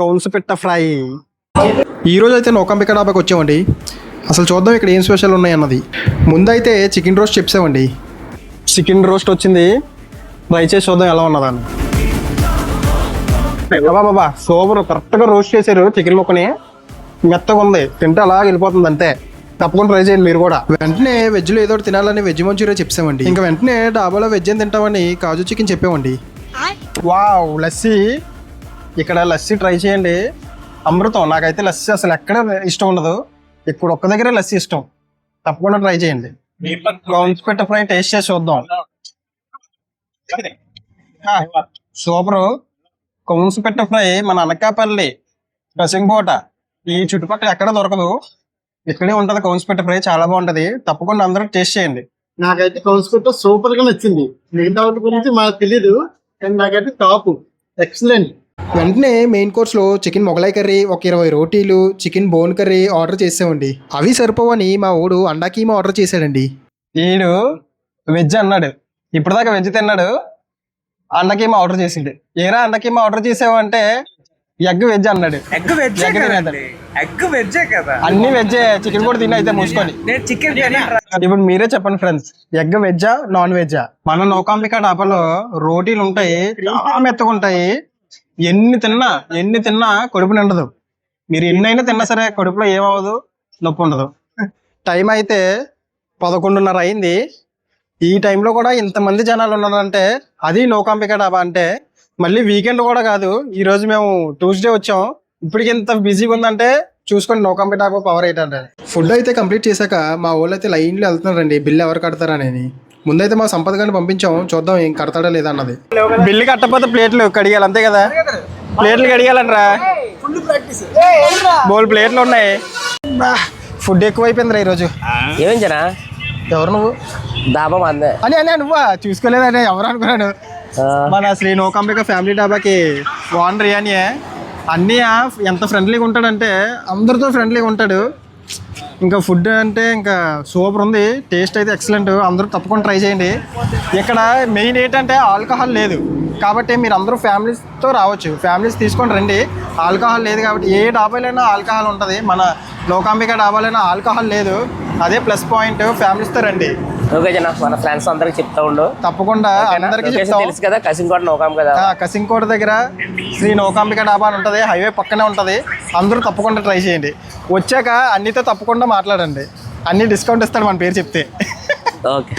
కౌన్సపిట్ట fry. ఈరోజు అయితే నౌకాంబిక డాబాకి వచ్చామండి. అసలు చూద్దాం ఇక్కడ ఏం స్పెషల్ ఉన్నాయి అన్నది. ముందైతే చికెన్ రోస్ట్ చెప్పామండి. చికెన్ రోస్ట్ వచ్చింది, ట్రై చేసి చూద్దాం ఎలా ఉన్నదని. బాబా సూపర్, కరెక్ట్గా రోస్ట్ చేశారు చికెన్ ముక్కని, మెత్తగా ఉంది, తింటే అలా వెళ్ళిపోతుంది అంతే. తప్పకుండా ట్రై చేయండి మీరు కూడా. వెంటనే వెజ్లో ఏదో తినాలని వెజ్ మంచూరియా చెప్పామండి. ఇంకా వెంటనే డాబాలో వెజ్ ఏం తింటామని కాజు చికెన్ చెప్పామండి. వావ్, లస్సీ. ఇక్కడ లస్సీ ట్రై చేయండి, అమృతం. నాకైతే లస్సీ అసలు ఎక్కడ ఇష్టం ఉండదు, ఇక్కడ ఒక్క దగ్గరే లస్సీ ఇష్టం. తప్పకుండా ట్రై చేయండి. కౌన్సపిట్ట ఫ్రై టేస్ట్ చేసి చూద్దాం. సూపర్. కౌన్సపిట్ట ఫ్రై మన అనకాపల్లి, కసింకోట ఈ చుట్టుపక్కల ఎక్కడ దొరకదు, ఇక్కడే ఉంటది. కౌన్సపిట్ట ఫ్రై చాలా బాగుంటది, తప్పకుండా అందరూ టేస్ట్ చేయండి. నాకైతే కౌన్సపిట్ట సూపర్ గా నచ్చింది. మిగతా వాటి గురించి మాకు తెలీదు, కానీ నాకైతే టాప్, ఎక్సలెంట్. వెంటనే మెయిన్ కోర్స్లో చికెన్ మొగలాయి కర్రీ, ఒక 20 రోటీలు, చికెన్ బోన్ కర్రీ ఆర్డర్ చేసామండి. అవి సరిపోవని మా ఊడు అండా కీమా ఆర్డర్ చేశాడండి. ఈడు వెజ్ అన్నాడు, ఇప్పటిదాకా వెజ్ తిన్నాడు, అండా కీమా ఆర్డర్ చేసిండు. ఏరా అండా కీమా ఆర్డర్ చేసావు అంటే ఎగ్ వెజ్ అన్నాడు. ఎగ్ వెజ్జే కదా, అన్ని వెజ్జే, చికెన్ కూడా తిని అయితే మూసుకొని. నేను చికెన్ ఇప్పుడు మీరే చెప్పండి ఫ్రెండ్స్, ఎగ్ వెజ్జా నాన్ వెజ్జా? మన నౌకాంబిక డాబాలో రోటీలు ఉంటాయి, చాలా మెత్తగా ఉంటాయి. ఎన్ని తిన్నా కడుపు నిండదు. మీరు ఎన్నైనా తిన్నా సరే కడుపులో ఏమవ్వదు, నొప్పి ఉండదు. టైం అయితే 11:30 అయింది. ఈ టైంలో కూడా ఇంతమంది జనాలు ఉన్నారంటే అది నౌకాంబిక డాబా అంటే. మళ్ళీ వీకెండ్ కూడా కాదు, ఈరోజు మేము ట్యూస్డే వచ్చాం. ఇప్పటికి ఇంత బిజీగా ఉందంటే చూసుకోండి నౌకాంబిక డాబా పవర్ ఏంటంటే. ఫుడ్ అయితే కంప్లీట్ చేశాక మా వాళ్ళు అయితే లైన్లో వెళ్తున్నారండి బిల్లు ఎవరు కడతారని. ముందైతే మా సంపద గారిని పంపించాం, చూద్దాం ఏం కడతాడా లేదా అన్నది. బిల్లు కట్టకపోతే ప్లేట్లు కడిగాలి అంతే కదా, ప్లేట్లు కడిగాలనరా. బోల్ ప్లేట్లు ఉన్నాయి. ఫుడ్ ఎక్కువైపోయిందిరా ఈరోజు. ఏమేం జనా ఎవరు నువ్వు? డాబా మందే అని నువ్వా? చూసుకోలేదని ఎవరు అనుకున్నాను. మన శ్రీ నౌకాంబిక ఫ్యామిలీ డాబాకి ఓనర్ అని. అన్నయ్య ఎంత ఫ్రెండ్లీగా ఉంటాడంటే అందరితో ఫ్రెండ్లీగా ఉంటాడు. ఇంకా ఫుడ్ అంటే ఇంకా సూపర్ ఉంది, టేస్ట్ అయితే ఎక్సలెంట్. అందరూ తప్పకుండా ట్రై చేయండి. ఇక్కడ మెయిన్ ఏంటంటే ఆల్కహాల్ లేదు కాబట్టి మీరు అందరూ ఫ్యామిలీస్తో రావచ్చు, ఫ్యామిలీస్ తీసుకొని రండి. ఆల్కహాల్ లేదు కాబట్టి ఏ డాబాలైనా ఆల్కహాల్ ఉంటుంది, మన నౌకాంబిక డాబాలైనా ఆల్కహాల్ లేదు, అదే ప్లస్ పాయింట్. ఫ్యామిలీస్తో రండి. ఓకే జనా, మన ఫ్రెండ్స్ అందరికి చెప్తా ఉండు. తప్పకుండా అందరికీ చెప్తాం. తెలుసు కదా కసింకోట నౌకాంబిక కదా, కసింకోట దగ్గర శ్రీ నౌకాంబిక డాబా అని ఉంటుంది, హైవే పక్కనే ఉంటుంది. అందరూ తప్పకుండా ట్రై చేయండి. వచ్చాక అన్నితో తప్పకుండా మాట్లాడండి, అన్ని డిస్కౌంట్ ఇస్తాడు మన పేరు చెప్తే. ఓకే.